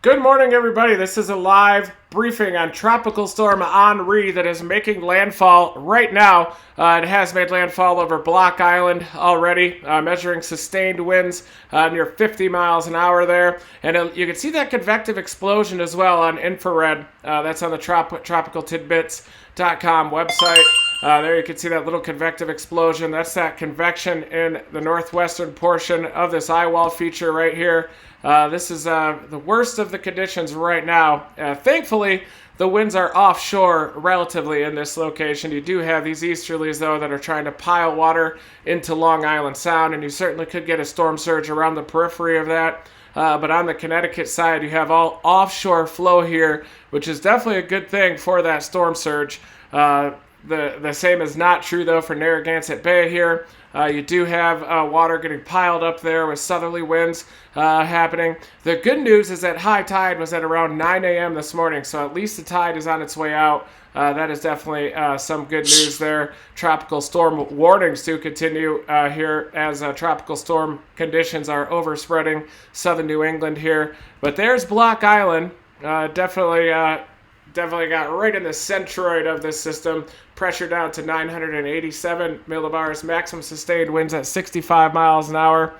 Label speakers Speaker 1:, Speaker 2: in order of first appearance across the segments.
Speaker 1: Good morning, everybody. This is a live briefing on Tropical Storm Henri that is making landfall right now. It has made landfall over Block Island already, measuring sustained winds near 50 miles an hour there. And you can see that convective explosion as well on infrared. That's on the tropicaltidbits.com website. There you can see that little convective explosion. That's that convection in the northwestern portion of this eye wall feature right here. This is the worst of the conditions right now. Thankfully, the winds are offshore relatively in this location. You do have these easterlies, though, that are trying to pile water into Long Island Sound, and you certainly could get a storm surge around the periphery of that. But on the Connecticut side, you have all offshore flow here, which is definitely a good thing for that storm surge. The same is not true, though, for Narragansett Bay here. You do have water getting piled up there with southerly winds happening. The good news is that high tide was at around 9 a.m. this morning, so at least the tide is on its way out. That is definitely some good news there. Tropical storm warnings do continue here as tropical storm conditions are overspreading southern New England here. But there's Block Island. Definitely got right in the centroid of this system. Pressure down to 987 millibars. Maximum sustained winds at 65 miles an hour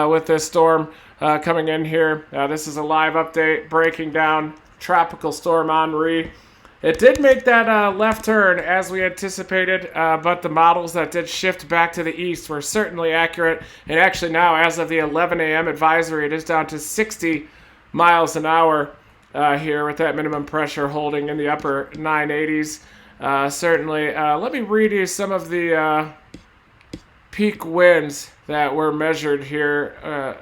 Speaker 1: with this storm coming in here. This is a live update breaking down Tropical Storm Henri. It did make that left turn as we anticipated, but the models that did shift back to the east were certainly accurate. And actually now, as of the 11 a.m. advisory, it is down to 60 miles an hour here with that minimum pressure holding in the upper 980s. Certainly, let me read you some of the peak winds that were measured here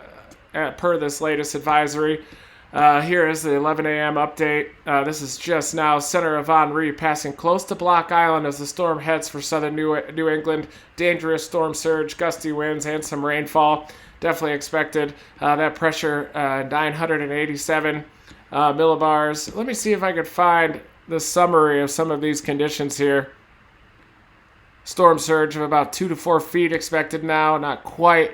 Speaker 1: per this latest advisory. Here is the 11 a.m. update. This is just now center of Henri, passing close to Block Island as the storm heads for southern New England. Dangerous storm surge, gusty winds, and some rainfall. Definitely expected. That pressure, 987 millibars. Let me see if I could find the summary of some of these conditions here. Storm surge of about 2 to 4 feet expected now. Not quite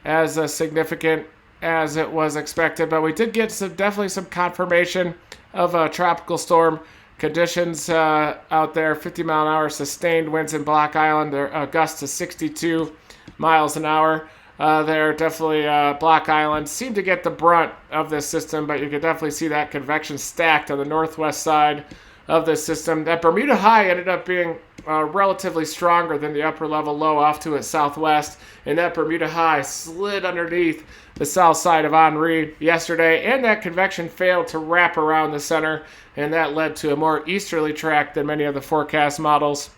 Speaker 1: as significant as it was expected, but we did get definitely some confirmation of tropical storm conditions out there. 50 mile an hour sustained winds in Block Island. They're gusts to 62 miles an hour. There definitely Block Island seemed to get the brunt of this system, but you could definitely see that convection stacked on the northwest side of this system. That Bermuda high ended up being relatively stronger than the upper level low off to its southwest, and that Bermuda high slid underneath the south side of Henri yesterday, and that convection failed to wrap around the center, and that led to a more easterly track than many of the forecast models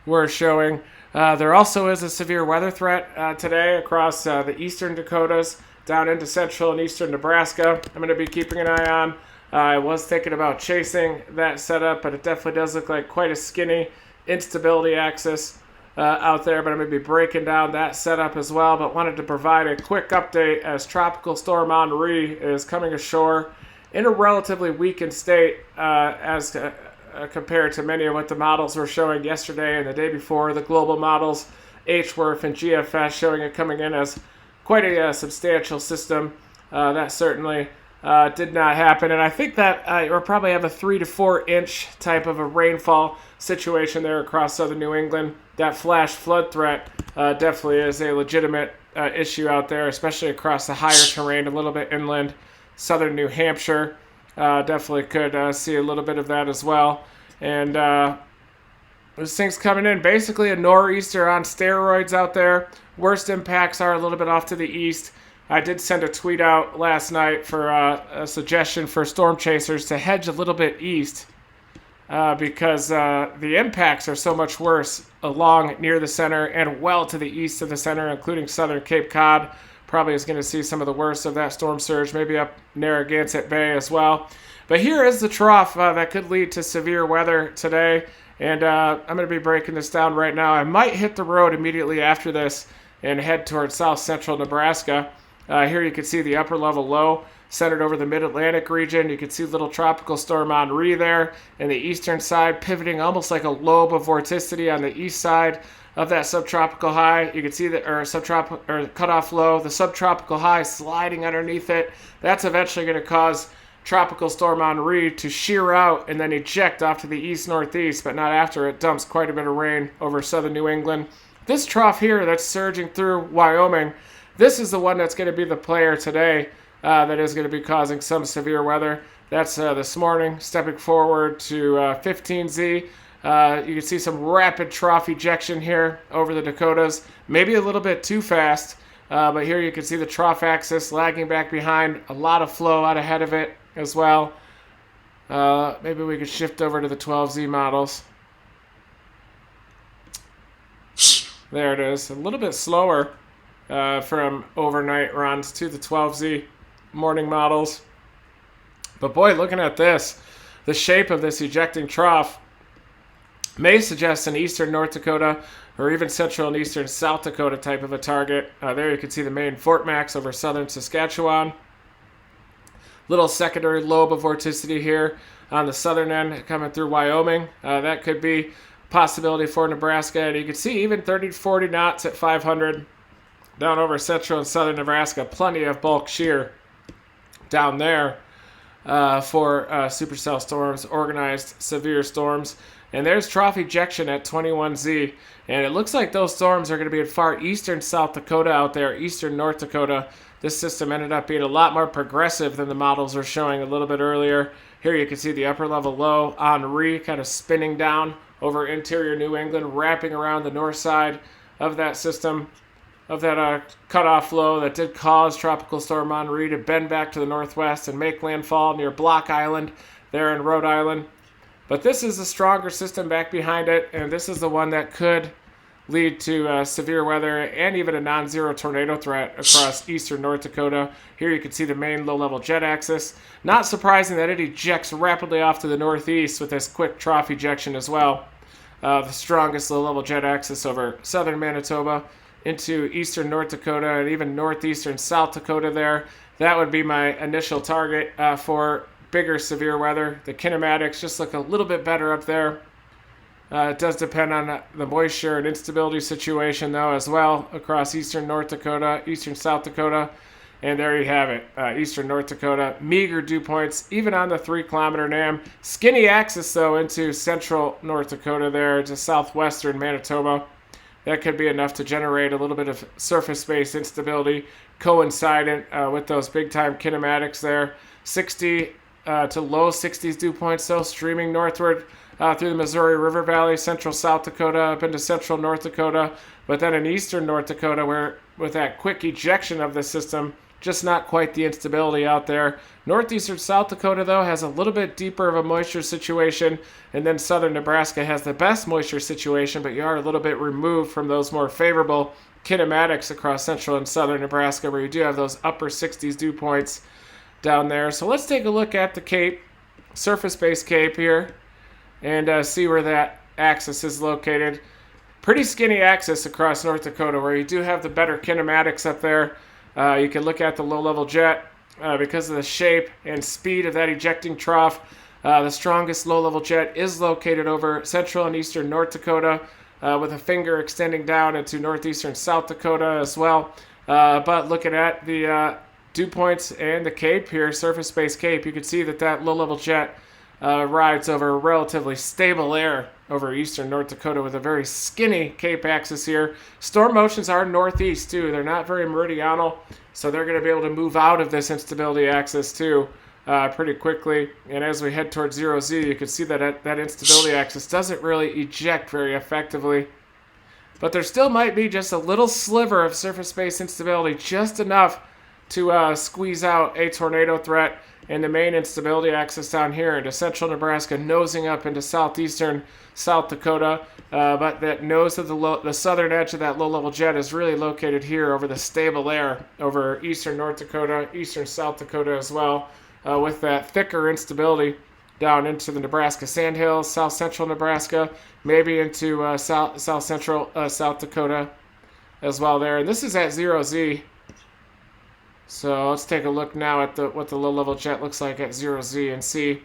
Speaker 1: were showing. There also is a severe weather threat today across the eastern Dakotas, down into central and eastern Nebraska. I'm going to be keeping an eye on. I was thinking about chasing that setup, but it definitely does look like quite a skinny instability axis out there. But I'm going to be breaking down that setup as well. But wanted to provide a quick update as Tropical Storm Henri is coming ashore in a relatively weakened state as compared to many of what the models were showing yesterday and the day before. The global models, HWRF and GFS, showing it coming in as quite a substantial system. That certainly did not happen. And I think that we'll probably have a 3 to 4 inch type of a rainfall situation there across southern New England. That flash flood threat definitely is a legitimate issue out there, especially across the higher terrain, a little bit inland. Southern New Hampshire definitely could see a little bit of that as well. And this thing's coming in basically a nor'easter on steroids out there. Worst impacts are a little bit off to the east. I did send a tweet out last night for a suggestion for storm chasers to hedge a little bit east because the impacts are so much worse along near the center and well to the east of the center, including southern Cape Cod. Probably is going to see some of the worst of that storm surge, maybe up Narragansett Bay as well. But here is the trough that could lead to severe weather today, and I'm going to be breaking this down right now. I might hit the road immediately after this and head towards south central Nebraska. Here you can see the upper level low centered over the mid-Atlantic region. You can see little tropical storm Henri there in the eastern side, pivoting almost like a lobe of vorticity on the east side of that subtropical high. You can see that, or subtropical or cutoff low, the subtropical high sliding underneath it. That's eventually going to cause Tropical Storm Henri to shear out and then eject off to the east-northeast, but not after it dumps quite a bit of rain over southern New England. This trough here that's surging through Wyoming, this is the one that's going to be the player today that is going to be causing some severe weather. That's this morning, stepping forward to 15Z. You can see some rapid trough ejection here over the Dakotas, maybe a little bit too fast, but here you can see the trough axis lagging back behind, a lot of flow out ahead of it as well. Maybe we could shift over to the 12Z models. There it is, a little bit slower from overnight runs to the 12Z morning models. But boy, looking at this, the shape of this ejecting trough may suggest an eastern North Dakota or even central and eastern South Dakota type of a target. There you can see the main Fort Max over southern Saskatchewan. Little secondary lobe of vorticity here on the southern end coming through Wyoming. That could be a possibility for Nebraska. And you can see even 30 to 40 knots at 500 down over central and southern Nebraska. Plenty of bulk shear down there for supercell storms, organized severe storms. And there's trough ejection at 21Z. And it looks like those storms are going to be in far eastern South Dakota out there, eastern North Dakota. This system ended up being a lot more progressive than the models were showing a little bit earlier. Here you can see the upper level low, Henri, kind of spinning down over interior New England, wrapping around the north side of that system, of that cutoff low that did cause Tropical Storm Henri to bend back to the northwest and make landfall near Block Island there in Rhode Island. But this is a stronger system back behind it, and this is the one that could lead to severe weather and even a non-zero tornado threat across eastern North Dakota. Here you can see the main low-level jet axis. Not surprising that it ejects rapidly off to the northeast with this quick trough ejection as well. The strongest low-level jet axis over southern Manitoba into eastern North Dakota and even northeastern South Dakota there. That would be my initial target for bigger severe weather. The kinematics just look a little bit better up there. It does depend on the moisture and instability situation, though, as well, across eastern North Dakota, eastern South Dakota. And there you have it, eastern North Dakota. Meager dew points, even on the 3-kilometer NAM. Skinny axis, though, into central North Dakota there to southwestern Manitoba. That could be enough to generate a little bit of surface-based instability coincident with those big-time kinematics there. 60 to low 60s dew points, though, streaming northward through the Missouri River Valley, central South Dakota, up into central North Dakota, but then in eastern North Dakota, where with that quick ejection of the system, just not quite the instability out there. Northeastern South Dakota, though, has a little bit deeper of a moisture situation, and then southern Nebraska has the best moisture situation, but you are a little bit removed from those more favorable kinematics across central and southern Nebraska, where you do have those upper 60s dew points down there. So let's take a look at the Cape, surface-based Cape here, and see where that axis is located. Pretty skinny axis across North Dakota, where you do have the better kinematics up there. You can look at the low-level jet because of the shape and speed of that ejecting trough. The strongest low-level jet is located over central and eastern North Dakota, with a finger extending down into northeastern South Dakota as well. But looking at the dew points and the Cape here, surface-based Cape, you can see that that low-level jet rides over relatively stable air over eastern North Dakota with a very skinny Cape axis here. Storm motions are northeast too. They're not very meridional, so they're going to be able to move out of this instability axis too pretty quickly. And as we head towards 0Z, you can see that that instability axis doesn't really eject very effectively. But there still might be just a little sliver of surface-based instability, just enough to squeeze out a tornado threat. And the main instability axis down here into central Nebraska, nosing up into southeastern South Dakota. But that nose of the southern edge of that low-level jet is really located here over the stable air over eastern North Dakota, eastern South Dakota as well, with that thicker instability down into the Nebraska Sandhills, south central Nebraska, maybe into south central South Dakota as well there. And this is at 0Z. So let's take a look now at what the low-level jet looks like at 0Z and see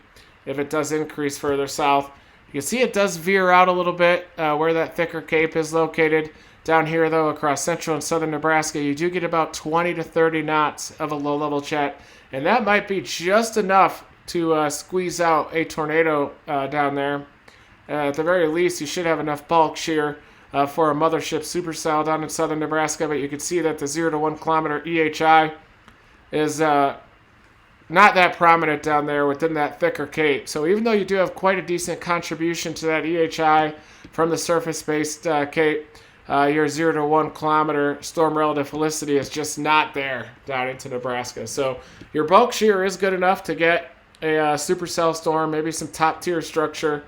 Speaker 1: if it does increase further south. You can see it does veer out a little bit where that thicker cape is located. Down here, though, across central and southern Nebraska, you do get about 20 to 30 knots of a low-level jet, and that might be just enough to squeeze out a tornado down there. At the very least, you should have enough bulk shear for a mothership supercell down in southern Nebraska, but you can see that the 0 to 1 kilometer EHI is not that prominent down there within that thicker cape. So even though you do have quite a decent contribution to that EHI from the surface-based cape, your 0 to 1 kilometer storm relative felicity is just not there down into Nebraska. So your bulk shear is good enough to get a supercell storm, maybe some top-tier structure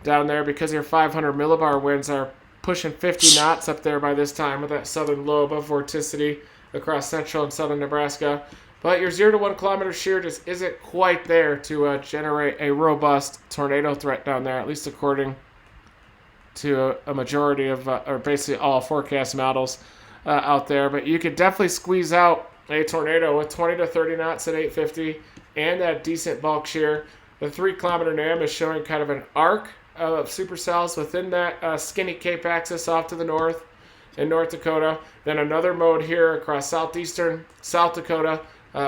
Speaker 1: down there, because your 500 millibar winds are pushing 50 knots up there by this time with that southern low above vorticity across central and southern Nebraska. But your 0 to 1 kilometer shear just isn't quite there to generate a robust tornado threat down there, at least according to a majority of, or basically all forecast models out there. But you could definitely squeeze out a tornado with 20 to 30 knots at 850 and that decent bulk shear. The 3 kilometer NAM is showing kind of an arc of supercells within that skinny cape axis off to the north in North Dakota. Then another mode here across southeastern South Dakota.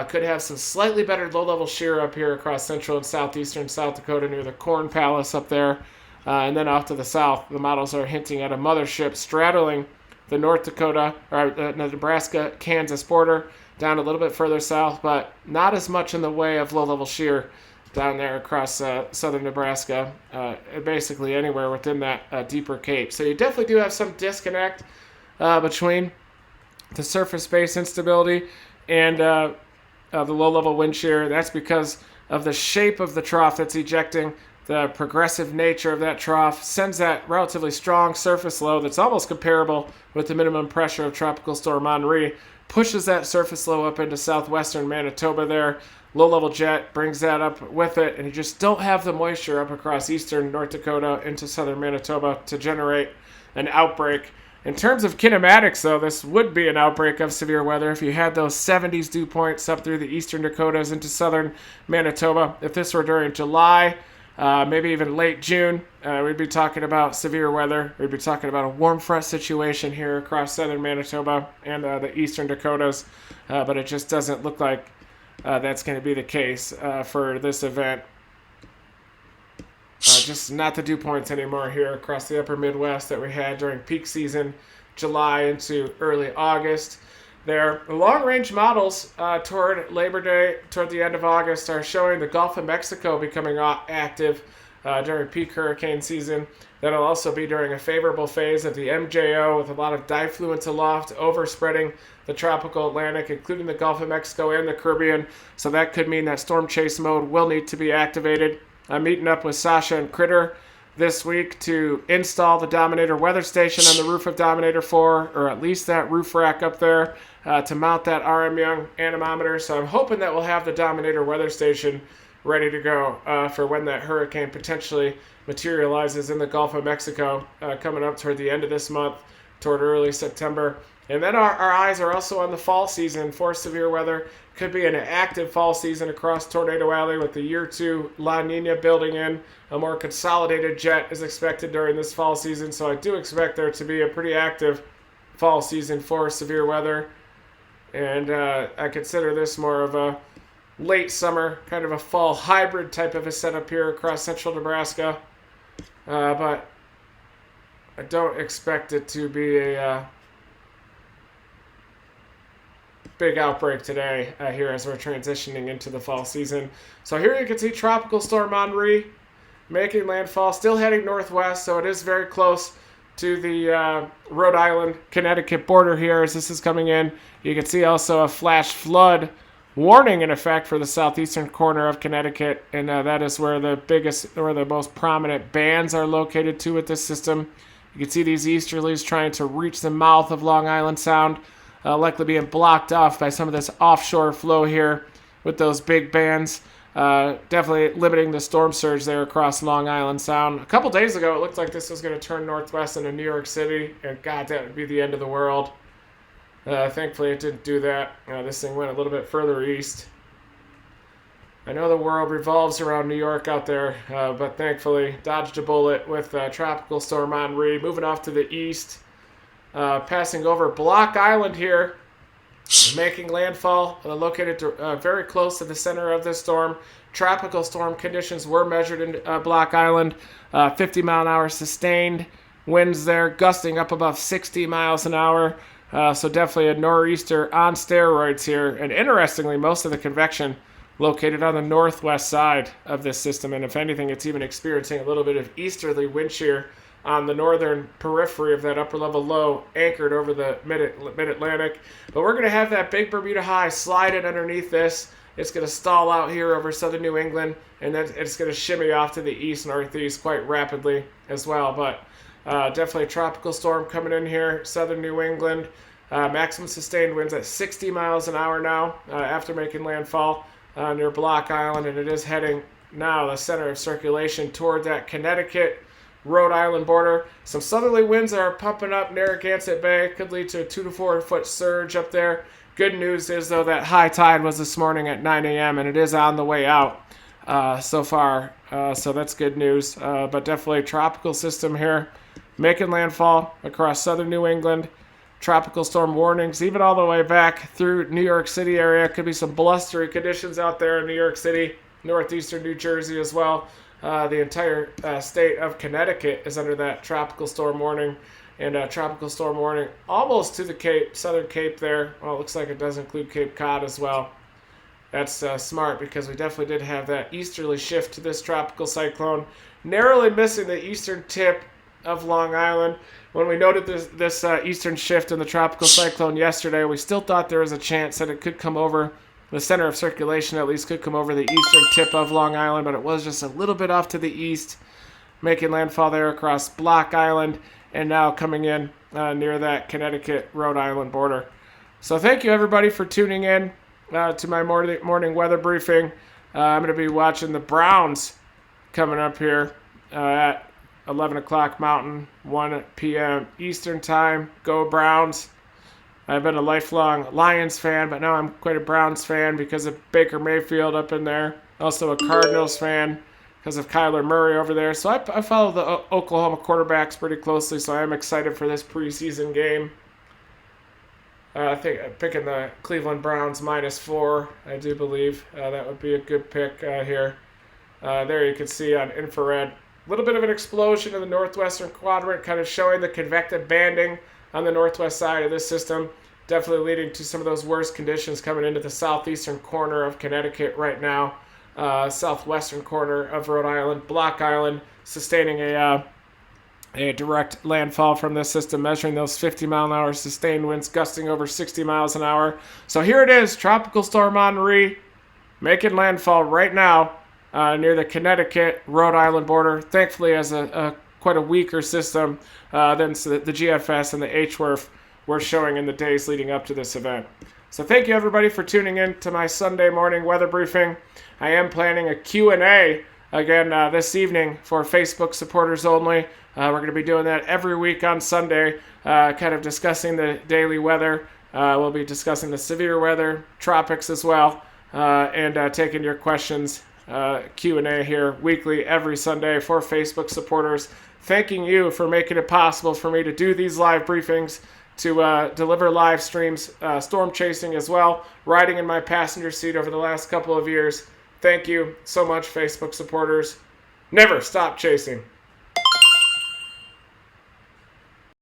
Speaker 1: Could have some slightly better low-level shear up here across central and southeastern South Dakota near the Corn Palace up there. And then off to the south, the models are hinting at a mothership straddling the North Dakota, or the Nebraska-Kansas border down a little bit further south, but not as much in the way of low-level shear down there across southern Nebraska, basically anywhere within that deeper cape. So you definitely do have some disconnect between the surface-based instability and the low-level wind shear. That's because of the shape of the trough that's ejecting. The progressive nature of that trough sends that relatively strong surface low that's almost comparable with the minimum pressure of Tropical Storm Henri, pushes that surface low up into southwestern Manitoba there. Low-level jet brings that up with it, and you just don't have the moisture up across eastern North Dakota into southern Manitoba to generate an outbreak. In terms of kinematics, though, this would be an outbreak of severe weather if you had those 70s dew points up through the eastern Dakotas into southern Manitoba. If this were during July, maybe even late June, we'd be talking about severe weather. We'd be talking about a warm front situation here across southern Manitoba and the eastern Dakotas, but it just doesn't look like that's going to be the case for this event. Just not the dew points anymore here across the upper Midwest that we had during peak season, July into early August. Their long-range models toward Labor Day, toward the end of August, are showing the Gulf of Mexico becoming active during peak hurricane season. That'll also be during a favorable phase of the MJO with a lot of diffluence aloft, overspreading the tropical Atlantic, including the Gulf of Mexico and the Caribbean. So that could mean that storm chase mode will need to be activated. I'm meeting up with Sasha and Critter this week to install the Dominator weather station on the roof of Dominator 4, or at least that roof rack up there, to mount that RM Young anemometer. So I'm hoping that we'll have the Dominator weather station ready to go for when that hurricane potentially materializes in the Gulf of Mexico coming up toward the end of this month, toward early September. And then our eyes are also on the fall season for severe weather. Could be an active fall season across Tornado Alley with the Year 2 La Nina building in. A more consolidated jet is expected during this fall season, so I do expect there to be a pretty active fall season for severe weather. And I consider this more of a late summer, kind of a fall hybrid type of a setup here across central Nebraska. But I don't expect it to be a big outbreak today here as we're transitioning into the fall season. So here you can see Tropical Storm Henri making landfall, still heading northwest, so it is very close to the Rhode Island, Connecticut border here as this is coming in. You can see also a flash flood warning in effect for the southeastern corner of Connecticut, and that is where the most prominent bands are located too with this system. You can see these easterlies trying to reach the mouth of Long Island Sound, likely being blocked off by some of this offshore flow here with those big bands. Definitely limiting the storm surge there across Long Island Sound. A couple days ago, it looked like this was going to turn northwest into New York City, and God, that would be the end of the world. Thankfully, it didn't do that. This thing went a little bit further east. I know the world revolves around New York out there, but thankfully dodged a bullet with Tropical Storm Henri. Moving off to the east, passing over Block Island here, making landfall, located very close to the center of this storm. Tropical storm conditions were measured in Block Island, 50 mile an hour sustained winds there, gusting up above 60 miles an hour. So definitely a nor'easter on steroids here. And interestingly, most of the convection located on the northwest side of this system. And if anything, it's even experiencing a little bit of easterly wind shear on the northern periphery of that upper level low anchored over the mid-Atlantic. But we're going to have that big Bermuda high slide in underneath this. It's going to stall out here over southern New England, and then it's going to shimmy off to the east-northeast quite rapidly as well. But definitely a tropical storm coming in here, southern New England. Maximum sustained winds at 60 miles an hour now after making landfall near Block Island, and it is heading now the center of circulation toward that Connecticut Rhode Island border. Some southerly winds are pumping up Narragansett Bay. Could lead to a 2 to 4 foot surge up there. Good news is, though, that high tide was this morning at 9 a.m. and it is on the way out so far. So that's good news. But definitely a tropical system here making landfall across southern New England. Tropical storm warnings, even all the way back through New York City area. Could be some blustery conditions out there in New York City, northeastern New Jersey as well. The entire state of Connecticut is under that tropical storm warning, and tropical storm warning almost to the Cape, southern Cape there. Well, it looks like it does include Cape Cod as well. That's smart because we definitely did have that easterly shift to this tropical cyclone, narrowly missing the eastern tip of Long Island. When we noted this eastern shift in the tropical cyclone yesterday, we still thought there was a chance that it could come over the center of circulation, at least could come over the eastern tip of Long Island, but it was just a little bit off to the east, making landfall there across Block Island, and now coming in near that Connecticut-Rhode Island border. So thank you, everybody, for tuning in to my morning weather briefing. I'm going to be watching the Browns coming up here at 11 o'clock Mountain, 1 p.m. Eastern Time. Go Browns. I've been a lifelong Lions fan, but now I'm quite a Browns fan because of Baker Mayfield up in there. Also a Cardinals fan because of Kyler Murray over there. So I follow the Oklahoma quarterbacks pretty closely, so I am excited for this preseason game. I think I'm picking the Cleveland Browns -4, I do believe. That would be a good pick here. There you can see on infrared a little bit of an explosion in the northwestern quadrant, kind of showing the convective banding on the northwest side of this system, definitely leading to some of those worst conditions coming into the southeastern corner of Connecticut right now, southwestern corner of Rhode Island, Block Island, sustaining a direct landfall from this system, measuring those 50 mile an hour sustained winds gusting over 60 miles an hour. So here it is, Tropical Storm Henri making landfall right now near the Connecticut-Rhode Island border. Thankfully, as quite a weaker system than the GFS and the HWRF were showing in the days leading up to this event. So thank you, everybody, for tuning in to my Sunday morning weather briefing. I am planning a Q&A again this evening for Facebook supporters only. We're going to be doing that every week on Sunday, kind of discussing the daily weather. We'll be discussing the severe weather, tropics as well, and taking your questions. Q&A here weekly every Sunday for Facebook supporters. Thanking you for making it possible for me to do these live briefings, to deliver live streams, storm chasing as well, riding in my passenger seat over the last couple of years. Thank you so much, Facebook supporters. Never stop chasing.